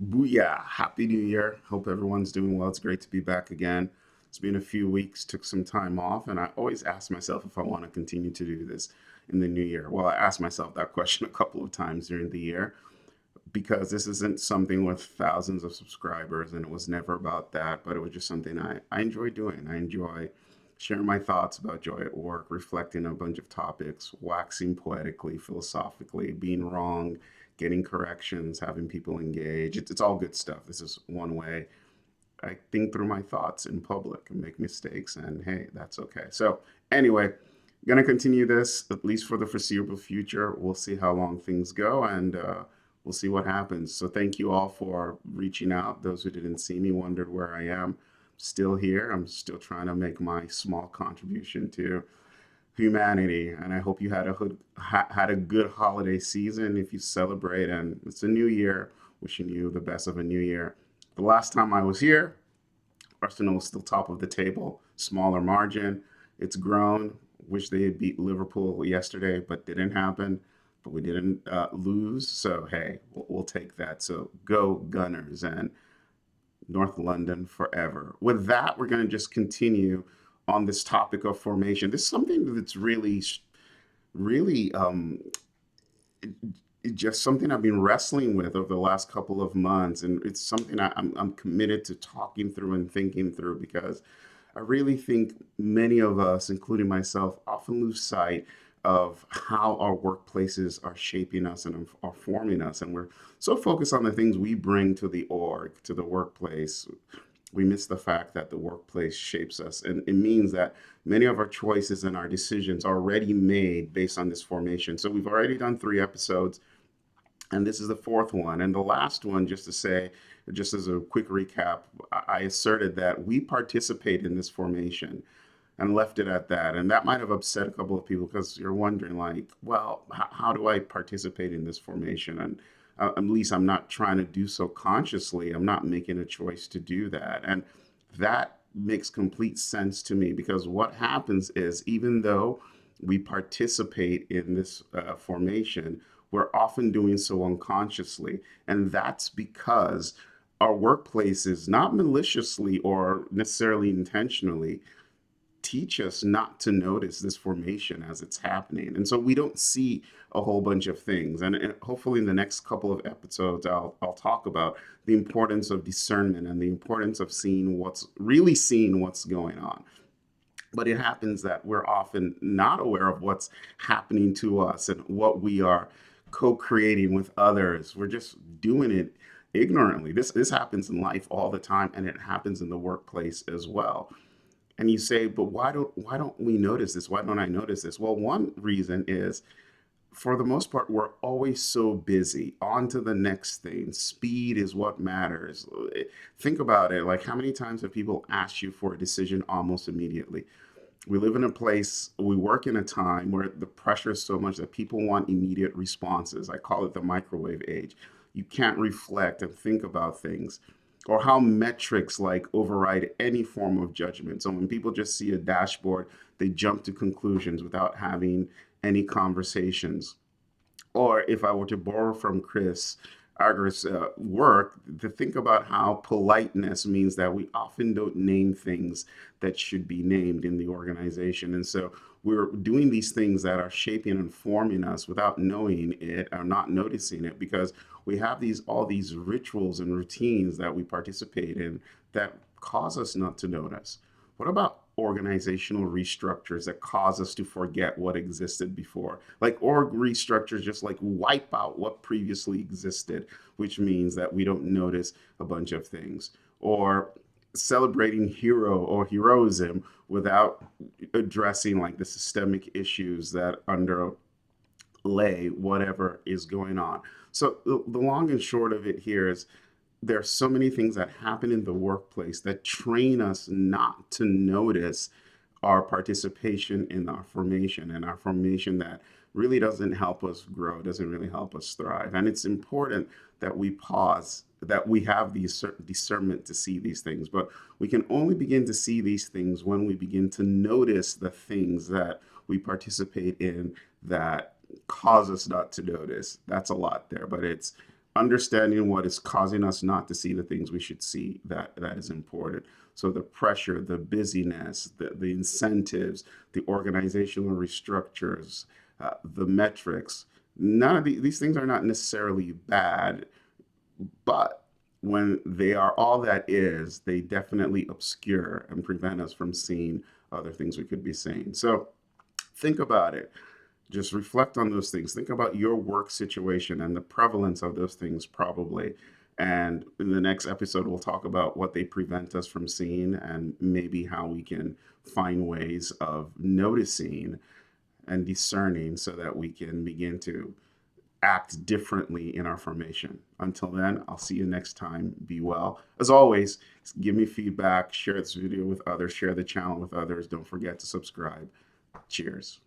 Booyah! Happy New Year. Hope everyone's doing well. It's great to be back again. It's been a few weeks, took some time off, and I always ask myself if I want to continue to do this in the new year. Well, I asked myself that question a couple of times during the year because this isn't something with thousands of subscribers, and it was never about that, but it was just something I enjoy doing. I enjoy sharing my thoughts about joy at work, reflecting on a bunch of topics, waxing poetically, philosophically, being wrong, getting corrections, having people engage. It's all good stuff. This is one way I think through my thoughts in public and make mistakes, and hey, that's okay. So, anyway, gonna continue this at least for the foreseeable future. We'll see how long things go, and we'll see what happens. So, thank you all for reaching out. Those who didn't see me wondered where I am. Still here. I'm still trying to make my small contribution to humanity, and I hope you had a good holiday season if you celebrate. And it's a new year. Wishing you the best of a new year. The last time I was here, Arsenal was still top of the table, smaller margin. It's grown. Wish they had beat Liverpool yesterday, but didn't happen. But we didn't lose, so hey, we'll take that. So go Gunners and North London forever. With that, we're going to just continue on this topic of formation. This is something that's really just something I've been wrestling with over the last couple of months, and it's something I'm committed to talking through and thinking through because I really think many of us, including myself, often lose sight of how our workplaces are shaping us and are forming us, and we're so focused on the things we bring to the org, to the workplace. We miss the fact that the workplace shapes us. And it means that many of our choices and our decisions are already made based on this formation. So we've already done 3 episodes, and this is the fourth one. And the last one, just to say, just as a quick recap, I asserted that we participate in this formation and left it at that. And that might have upset a couple of people because you're wondering, like, well, how do I participate in this formation? And at least I'm not trying to do so consciously. I'm not making a choice to do that. And that makes complete sense to me because what happens is even though we participate in this formation, we're often doing so unconsciously. And that's because our workplaces, not maliciously or necessarily intentionally, teach us not to notice this formation as it's happening. And so we don't see a whole bunch of things. And hopefully in the next couple of episodes, I'll talk about the importance of discernment and the importance of seeing what's going on. But it happens that we're often not aware of what's happening to us and what we are co-creating with others. We're just doing it ignorantly. This happens in life all the time, and it happens in the workplace as well. And you say, but why don't we notice this? Why don't I notice this? Well, one reason is for the most part, we're always so busy. On to the next thing. Speed is what matters. Think about it. Like, how many times have people asked you for a decision almost immediately? We live in a place, we work in a time where the pressure is so much that people want immediate responses. I call it the microwave age. You can't reflect and think about things, or how metrics like override any form of judgment. So when people just see a dashboard, they jump to conclusions without having any conversations. Or if I were to borrow from Chris Arger's work, to think about how politeness means that we often don't name things that should be named in the organization. And so we're doing these things that are shaping and forming us without knowing it or not noticing it because we have all these rituals and routines that we participate in that cause us not to notice. What about organizational restructures that cause us to forget what existed before? Like org restructures just like wipe out what previously existed, which means that we don't notice a bunch of things. Or celebrating hero or heroism without addressing like the systemic issues that underlay whatever is going on. So the long and short of it here is there are so many things that happen in the workplace that train us not to notice our participation in our formation and our formation that really doesn't help us grow, doesn't really help us thrive. And it's important that we pause, that we have the discernment to see these things. But we can only begin to see these things when we begin to notice the things that we participate in that cause us not to notice. That's a lot there, but it's understanding what is causing us not to see the things we should see, that is important. So the pressure, the busyness, the incentives, the organizational restructures, the metrics, none of these things are not necessarily bad, but when they are all that is, they definitely obscure and prevent us from seeing other things we could be seeing. So think about it. Just reflect on those things. Think about your work situation and the prevalence of those things, probably. And in the next episode, we'll talk about what they prevent us from seeing and maybe how we can find ways of noticing and discerning so that we can begin to act differently in our formation. Until then, I'll see you next time. Be well. As always, give me feedback, share this video with others, share the channel with others. Don't forget to subscribe. Cheers.